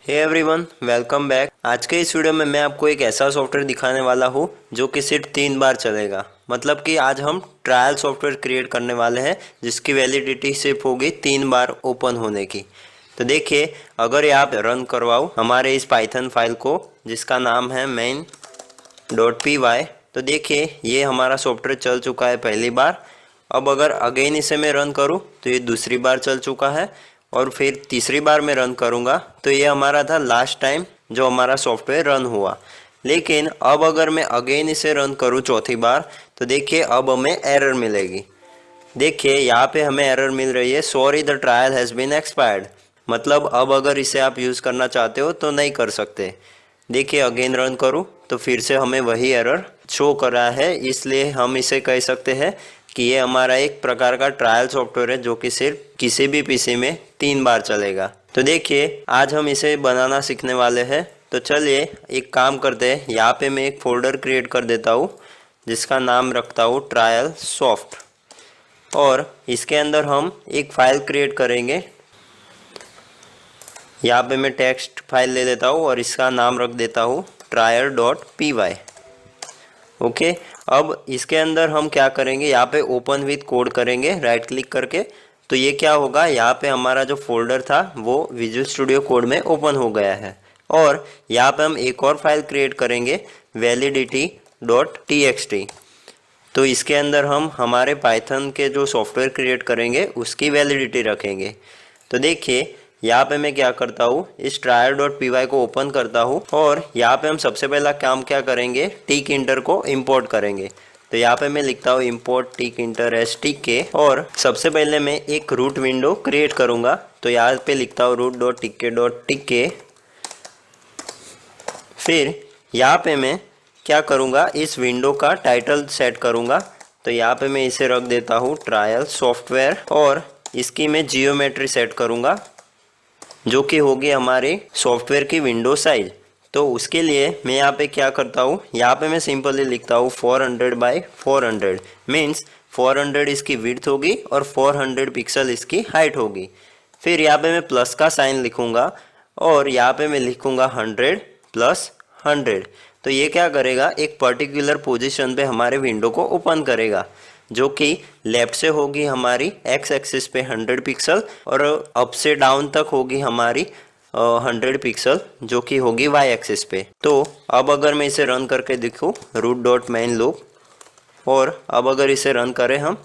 Hey everyone, welcome back. आज के इस वीडियो में मैं आपको एक ऐसा सॉफ्टवेयर दिखाने वाला हूँ जो कि सिर्फ 3 बार चलेगा। मतलब कि आज हम ट्रायल सॉफ्टवेयर क्रिएट करने वाले हैं जिसकी वैलिडिटी सिर्फ होगी 3 बार ओपन होने की। तो देखिए, अगर ये आप रन करवाओ हमारे इस पाइथन फाइल को जिसका नाम है main.py, तो देखिए ये हमारा सॉफ्टवेयर चल चुका है पहली बार। अब अगर अगेन इसे मैं रन करूँ तो ये दूसरी बार चल चुका है और फिर तीसरी बार मैं रन करूँगा तो ये हमारा था लास्ट टाइम जो हमारा सॉफ्टवेयर रन हुआ। लेकिन अब अगर मैं अगेन इसे रन करूँ चौथी बार तो देखिए अब हमें एरर मिलेगी। देखिए यहाँ पे हमें एरर मिल रही है, sorry the trial has been expired. मतलब अब अगर इसे आप यूज़ करना चाहते हो तो नहीं कर सकते। देखिए अगेन रन करूँ तो फिर से हमें वही एरर शो कर रहा है, इसलिए हम इसे कह सकते हैं कि ये हमारा एक प्रकार का ट्रायल सॉफ्टवेयर है जो कि सिर्फ किसी भी पीसी में 3 बार चलेगा। तो देखिए आज हम इसे बनाना सीखने वाले हैं। तो चलिए एक काम करते हैं, यहाँ पे मैं एक फ़ोल्डर क्रिएट कर देता हूँ जिसका नाम रखता हूँ ट्रायल सॉफ्ट, और इसके अंदर हम एक फ़ाइल क्रिएट करेंगे। यहाँ पे मैं टेक्स्ट फाइल ले लेता हूँ और इसका नाम रख देता हूँ trial.py। ओके, अब इसके अंदर हम क्या करेंगे, यहाँ पे ओपन विथ कोड करेंगे राइट क्लिक करके। तो ये क्या होगा, यहाँ पे हमारा जो फोल्डर था वो विजुअल स्टूडियो कोड में ओपन हो गया है। और यहाँ पे हम एक और फाइल क्रिएट करेंगे validity.txt। तो इसके अंदर हम हमारे पाइथन के जो सॉफ्टवेयर क्रिएट करेंगे उसकी वैलिडिटी रखेंगे। तो देखिए यहाँ पे मैं क्या करता हूँ, इस trial.py को ओपन करता हूँ और यहाँ पे हम सबसे पहला काम क्या करेंगे, टिक इंटर को इंपोर्ट करेंगे। तो यहाँ पे मैं लिखता हूँ इंपोर्ट टिक इंटर एस टिक और सबसे पहले मैं एक रूट विंडो क्रिएट करूँगा। तो यहाँ पे लिखता हूँ root.tk। फिर यहाँ पे मैं क्या करूँगा, इस विंडो का टाइटल सेट करूँगा। तो यहाँ पे मैं इसे रख देता हूँ ट्रायल सॉफ्टवेयर और इसकी मैं जियोमेट्री सेट करूँगा जो कि होगी हमारे सॉफ्टवेयर की विंडो साइज। तो उसके लिए मैं यहाँ पे क्या करता हूँ, यहाँ पे मैं सिंपली लिखता हूँ 400 बाई 400 मीन्स 400 इसकी विड्थ होगी और 400 पिक्सल इसकी हाइट होगी। फिर यहाँ पे मैं प्लस का साइन लिखूँगा और यहाँ पे मैं लिखूँगा 100 + 100। तो ये क्या करेगा, एक पर्टिकुलर पोजीशन पे हमारे विंडो को ओपन करेगा जो कि लेफ्ट से होगी हमारी एक्स एक्सिस पे 100 पिक्सल और अप से डाउन तक होगी हमारी 100 पिक्सल जो कि होगी वाई एक्सिस पे। तो अब अगर मैं इसे रन करके दिखूँ root.main loop, और अब अगर इसे रन करें हम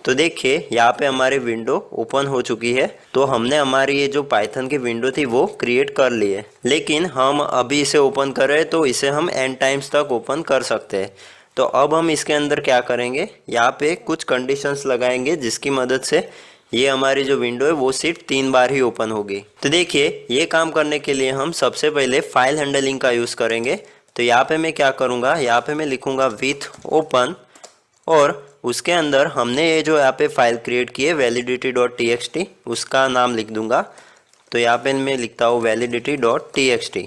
तो देखिए यहाँ पे हमारी विंडो ओपन हो चुकी है। तो हमने हमारी ये जो पाइथन की विंडो थी वो क्रिएट कर ली है, लेकिन हम अभी इसे ओपन कर रहे हैं तो इसे हम एंड टाइम्स तक ओपन कर सकते हैं। तो अब हम इसके अंदर क्या करेंगे, यहाँ पे कुछ कंडीशंस लगाएंगे जिसकी मदद से ये हमारी जो विंडो है वो सिर्फ 3 बार ही ओपन होगी। तो देखिए ये काम करने के लिए हम सबसे पहले फाइल हैंडलिंग का यूज़ करेंगे। तो यहाँ पे मैं क्या करूँगा, यहाँ पे मैं लिखूँगा विथ ओपन और उसके अंदर हमने ये जो यहाँ पे फाइल क्रिएट की है validity.txt उसका नाम लिख दूंगा। तो यहाँ पे मैं लिखता हूँ validity.txt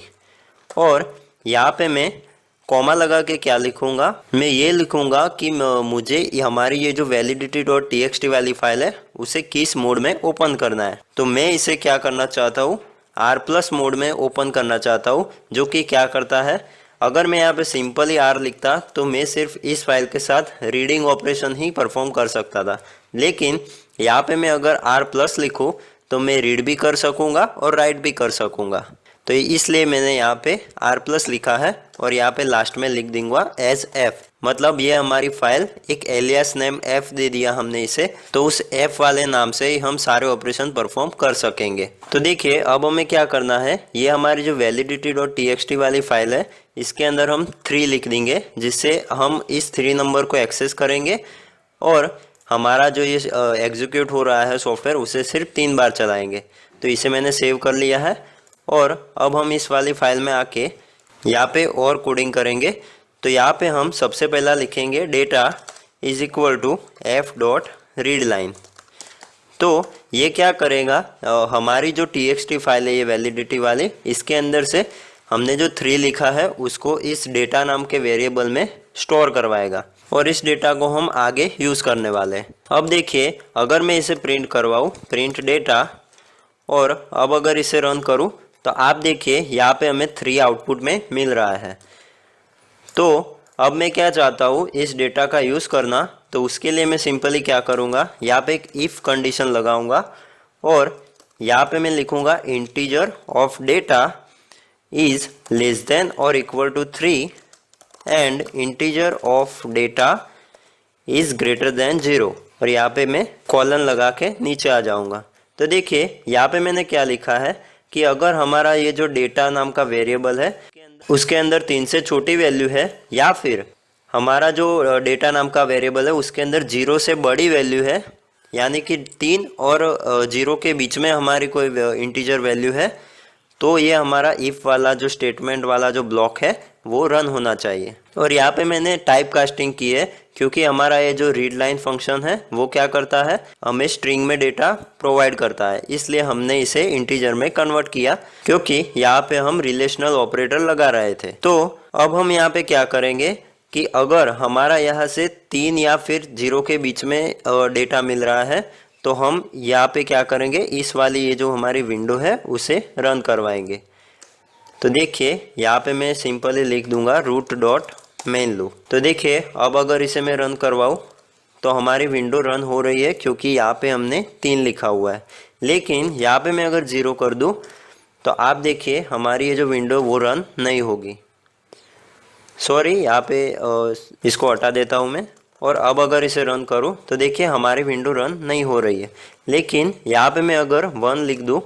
और यहाँ पे मैं कॉमा लगा के क्या लिखूँगा, मैं ये लिखूँगा कि मुझे हमारी ये जो validity.txt वाली फाइल है उसे किस मोड में ओपन करना है। तो मैं इसे क्या करना चाहता हूँ, R+ मोड में ओपन करना चाहता हूँ, जो कि क्या करता है, अगर मैं यहाँ पे सिंपली R लिखता तो मैं सिर्फ इस फाइल के साथ रीडिंग ऑपरेशन ही परफॉर्म कर सकता था। लेकिन यहाँ पे मैं अगर R+ लिखूँ तो मैं रीड भी कर सकूँगा और राइट भी कर सकूँगा। तो इसलिए मैंने यहाँ पे R+ लिखा है और यहाँ पे लास्ट में लिख दूंगा एज F। मतलब ये हमारी फाइल एक एलियास नेम F दे दिया हमने इसे, तो उस F वाले नाम से ही हम सारे ऑपरेशन परफॉर्म कर सकेंगे। तो देखिए अब हमें क्या करना है, ये हमारी जो validity.txt वाली फाइल है इसके अंदर हम 3 लिख देंगे जिससे हम इस 3 नंबर को एक्सेस करेंगे और हमारा जो ये एग्जीक्यूट हो रहा है सॉफ्टवेयर उसे सिर्फ 3 बार चलाएंगे। तो इसे मैंने सेव कर लिया है और अब हम इस वाली फाइल में आके यहाँ पे और कोडिंग करेंगे। तो यहाँ पे हम सबसे पहला लिखेंगे data is equal to f.readline। तो ये क्या करेगा, हमारी जो txt फाइल है ये वैलिडिटी वाली, इसके अंदर से हमने जो 3 लिखा है उसको इस डेटा नाम के वेरिएबल में स्टोर करवाएगा और इस डेटा को हम आगे यूज़ करने वाले हैं। अब देखिए अगर मैं इसे प्रिंट करवाऊँ प्रिंट डेटा, और अब अगर इसे रन करूँ तो आप देखिए यहाँ पे हमें 3 आउटपुट में मिल रहा है। तो अब मैं क्या चाहता हूँ इस डेटा का यूज़ करना, तो उसके लिए मैं सिंपली क्या करूँगा, यहाँ पे एक इफ़ कंडीशन लगाऊंगा और यहाँ पे मैं लिखूँगा integer of data is less than और equal to 3 and integer of data is greater than 0, और यहाँ पे मैं कॉलन लगा के नीचे आ जाऊँगा। तो देखिए यहाँ पे मैंने क्या लिखा है कि अगर हमारा ये जो डेटा नाम का वेरिएबल है उसके अंदर 3 से छोटी वैल्यू है, या फिर हमारा जो डेटा नाम का वेरिएबल है उसके अंदर 0 से बड़ी वैल्यू है, यानी कि 3 और 0 के बीच में हमारी कोई इंटीजर वैल्यू है, तो ये हमारा इफ़ वाला जो स्टेटमेंट वाला जो ब्लॉक है वो रन होना चाहिए। और यहाँ पे मैंने टाइप कास्टिंग की है क्योंकि हमारा ये जो रीड लाइन फंक्शन है वो क्या करता है, हमें स्ट्रिंग में डेटा प्रोवाइड करता है, इसलिए हमने इसे इंटीजर में कन्वर्ट किया क्योंकि यहाँ पे हम रिलेशनल ऑपरेटर लगा रहे थे। तो अब हम यहाँ पे क्या करेंगे कि अगर हमारा यहाँ से 3 या फिर 0 के बीच में डेटा मिल रहा है तो हम यहाँ पे क्या करेंगे, इस वाली ये जो हमारी विंडो है उसे रन करवाएंगे। तो देखिए यहाँ पे मैं सिंपली लिख दूंगा रूट डॉट मेन लूप। तो देखिए अब अगर इसे मैं रन करवाऊँ तो हमारी विंडो रन हो रही है क्योंकि यहाँ पे हमने 3 लिखा हुआ है। लेकिन यहाँ पे मैं अगर 0 कर दूँ तो आप देखिए हमारी ये जो विंडो वो रन नहीं होगी। सॉरी, यहाँ पे इसको हटा देता हूँ मैं, और अब अगर इसे रन करूँ तो देखिए हमारी विंडो रन नहीं हो रही है। लेकिन यहाँ पे मैं अगर 1 लिख दूँ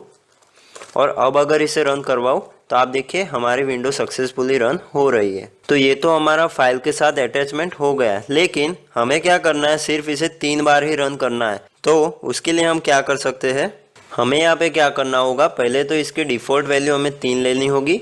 और अब अगर इसे रन करवाऊँ तो आप देखिए हमारी विंडो सक्सेसफुली रन हो रही है। तो ये तो हमारा फाइल के साथ अटैचमेंट हो गया है, लेकिन हमें क्या करना है, सिर्फ इसे 3 बार ही रन करना है। तो उसके लिए हम क्या कर सकते हैं, हमें यहाँ पे क्या करना होगा, पहले तो इसकी डिफ़ॉल्ट वैल्यू हमें 3 लेनी होगी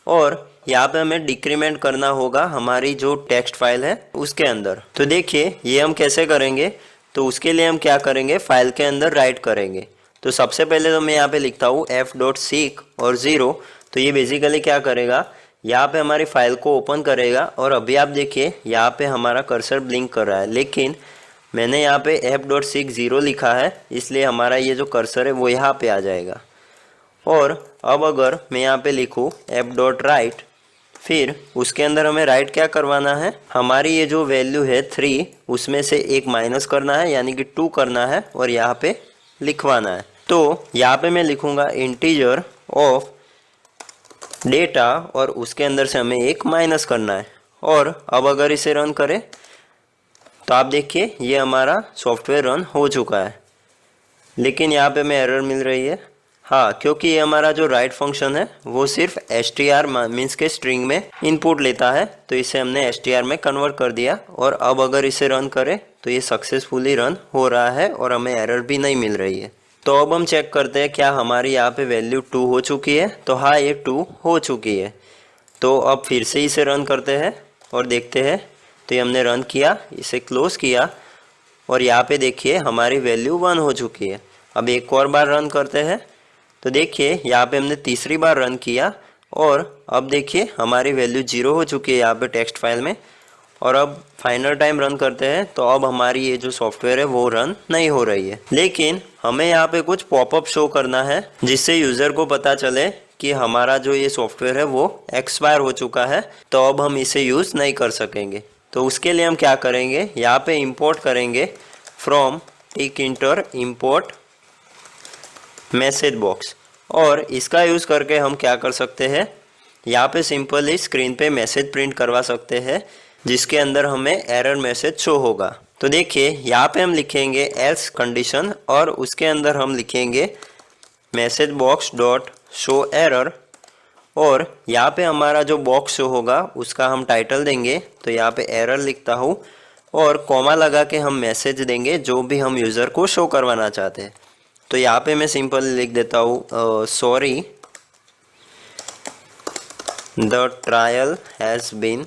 और यहाँ पे हमें डिक्रीमेंट करना होगा हमारी जो टेक्स्ट फाइल है उसके अंदर। तो देखिए ये हम कैसे करेंगे, तो उसके लिए हम क्या करेंगे, फाइल के अंदर राइट करेंगे। तो सबसे पहले तो मैं यहाँ पे लिखता हूँ f.seek और 0। तो ये बेसिकली क्या करेगा, यहाँ पे हमारी फाइल को ओपन करेगा और अभी आप देखिए यहाँ पे हमारा कर्सर ब्लिंक कर रहा है, लेकिन मैंने यहाँ पे f.seek 0 लिखा है, इसलिए हमारा ये जो कर्सर है वो यहाँ पे आ जाएगा। और अब अगर मैं यहाँ पे लिखूँ f.write, फिर उसके अंदर हमें राइट क्या करवाना है, हमारी ये जो वैल्यू है 3 उसमें से एक माइनस करना है, यानी कि 2 करना है और यहाँ पे लिखवाना है। तो यहाँ पे मैं लिखूँगा इंटीजर ऑफ डेटा और उसके अंदर से हमें एक माइनस करना है। और अब अगर इसे रन करें तो आप देखिए ये हमारा सॉफ्टवेयर रन हो चुका है, लेकिन यहाँ पे हमें एरर मिल रही है। हाँ, क्योंकि ये हमारा जो राइट फंक्शन है वो सिर्फ str मीन्स के स्ट्रिंग में इनपुट लेता है, तो इसे हमने str में कन्वर्ट कर दिया। और अब अगर इसे रन करें तो ये सक्सेसफुली रन हो रहा है और हमें एरर भी नहीं मिल रही है। तो अब हम चेक करते हैं क्या हमारी यहाँ पे वैल्यू 2 हो चुकी है। तो हाँ, ये 2 हो चुकी है। तो अब फिर से इसे रन करते हैं और देखते हैं। तो ये हमने रन किया, इसे क्लोज़ किया और यहाँ पे देखिए हमारी वैल्यू 1 हो चुकी है। अब एक और बार रन करते हैं। तो देखिए यहाँ पे हमने तीसरी बार रन किया और अब देखिए हमारी वैल्यू 0 हो चुकी है यहाँ पे टेक्स्ट फाइल में। और अब फाइनल टाइम रन करते हैं तो अब हमारी ये जो सॉफ्टवेयर है वो रन नहीं हो रही है। लेकिन हमें यहाँ पे कुछ पॉपअप शो करना है जिससे यूज़र को पता चले कि हमारा जो ये सॉफ्टवेयर है वो एक्सपायर हो चुका है, तो अब हम इसे यूज़ नहीं कर सकेंगे। तो उसके लिए हम क्या करेंगे, यहाँ पे इंपोर्ट करेंगे फ्रॉम टिकिंटर इंपोर्ट मैसेज बॉक्स। और इसका यूज़ करके हम क्या कर सकते हैं, यहाँ पे सिंपली स्क्रीन पे मैसेज प्रिंट करवा सकते हैं जिसके अंदर हमें एरर मैसेज शो होगा। तो देखिए यहाँ पे हम लिखेंगे एल्स कंडीशन और उसके अंदर हम लिखेंगे message box dot show error, और यहाँ पे हमारा जो बॉक्स शो होगा उसका हम टाइटल देंगे। तो यहाँ पे एरर लिखता हूँ और कॉमा लगा के हम मैसेज देंगे जो भी हम यूज़र को शो करवाना चाहते हैं। तो यहाँ पे मैं सिंपल लिख देता हूँ sorry the trial has been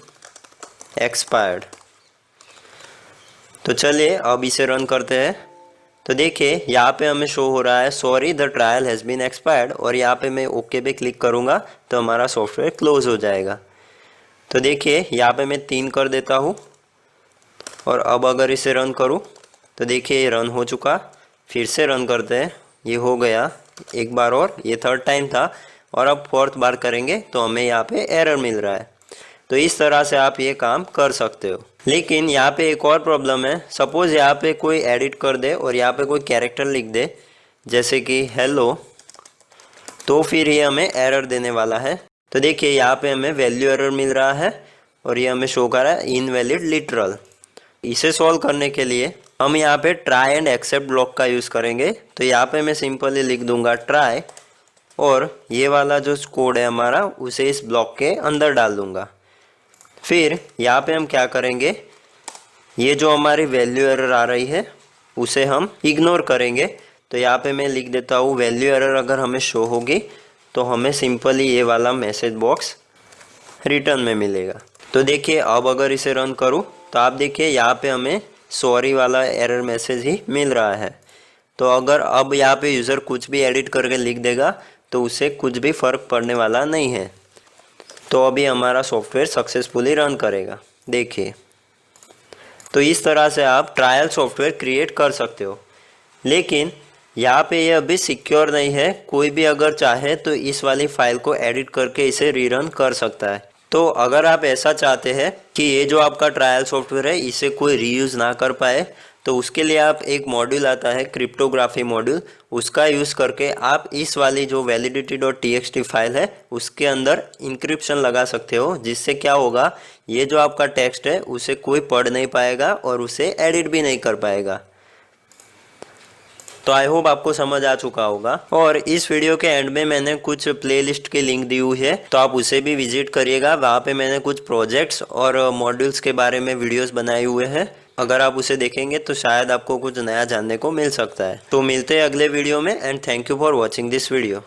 expired. तो चलिए अब इसे रन करते हैं। तो देखिए यहाँ पे हमें शो हो रहा है sorry the trial has been expired, और यहाँ पे मैं ओके पे क्लिक करूँगा तो हमारा सॉफ्टवेयर क्लोज हो जाएगा। तो देखिए यहाँ पे मैं 3 कर देता हूँ और अब अगर इसे रन करूँ तो देखिए ये रन हो चुका। फिर से रन करते हैं, ये हो गया एक बार और, ये 3rd टाइम था और अब 4th बार करेंगे तो हमें यहाँ पे एरर मिल रहा है। तो इस तरह से आप ये काम कर सकते हो। लेकिन यहाँ पे एक और प्रॉब्लम है। सपोज यहाँ पे कोई एडिट कर दे और यहाँ पे कोई कैरेक्टर लिख दे जैसे कि हेलो, तो फिर ये हमें एरर देने वाला है। तो देखिए यहाँ पे हमें वैल्यू एरर मिल रहा है और ये हमें शो कर रहा है इनवैलिड लिटरल। इसे सॉल्व करने के लिए हम यहाँ पे ट्राई एंड एक्सेप्ट ब्लॉक का यूज़ करेंगे। तो यहाँ पे मैं सिंपली लिख दूंगा ट्राई और ये वाला जो कोड है हमारा उसे इस ब्लॉक के अंदर डाल दूंगा। फिर यहाँ पे हम क्या करेंगे, ये जो हमारी वैल्यू एरर आ रही है उसे हम इग्नोर करेंगे। तो यहाँ पे मैं लिख देता हूँ वैल्यू एरर अगर हमें शो होगी तो हमें सिंपली ये वाला मैसेज बॉक्स रिटर्न में मिलेगा। तो देखिए अब अगर इसे रन करूँ तो आप देखिए यहाँ पे हमें सॉरी वाला एरर मैसेज ही मिल रहा है। तो अगर अब यहाँ पे यूज़र कुछ भी एडिट करके लिख देगा तो उसे कुछ भी फ़र्क पड़ने वाला नहीं है। तो अभी हमारा सॉफ्टवेयर सक्सेसफुली रन करेगा, देखिए। तो इस तरह से आप ट्रायल सॉफ्टवेयर क्रिएट कर सकते हो। लेकिन यहाँ पे ये अभी सिक्योर नहीं है, कोई भी अगर चाहे तो इस वाली फाइल को एडिट करके इसे रीरन कर सकता है। तो अगर आप ऐसा चाहते हैं कि ये जो आपका ट्रायल सॉफ्टवेयर है इसे कोई रीयूज़ ना कर पाए, तो उसके लिए आप एक मॉड्यूल आता है क्रिप्टोग्राफी मॉड्यूल, उसका यूज़ करके आप इस वाली जो validity.txt फाइल है उसके अंदर इंक्रिप्शन लगा सकते हो। जिससे क्या होगा, ये जो आपका टेक्स्ट है उसे कोई पढ़ नहीं पाएगा और उसे एडिट भी नहीं कर पाएगा। तो आई होप आपको समझ आ चुका होगा। और इस वीडियो के एंड में मैंने कुछ प्लेलिस्ट की लिंक दी हुई है, तो आप उसे भी विजिट करिएगा। वहाँ पे मैंने कुछ प्रोजेक्ट्स और मॉड्यूल्स के बारे में वीडियोस बनाए हुए हैं। अगर आप उसे देखेंगे तो शायद आपको कुछ नया जानने को मिल सकता है। तो मिलते हैं अगले वीडियो में and thank you for watching this video.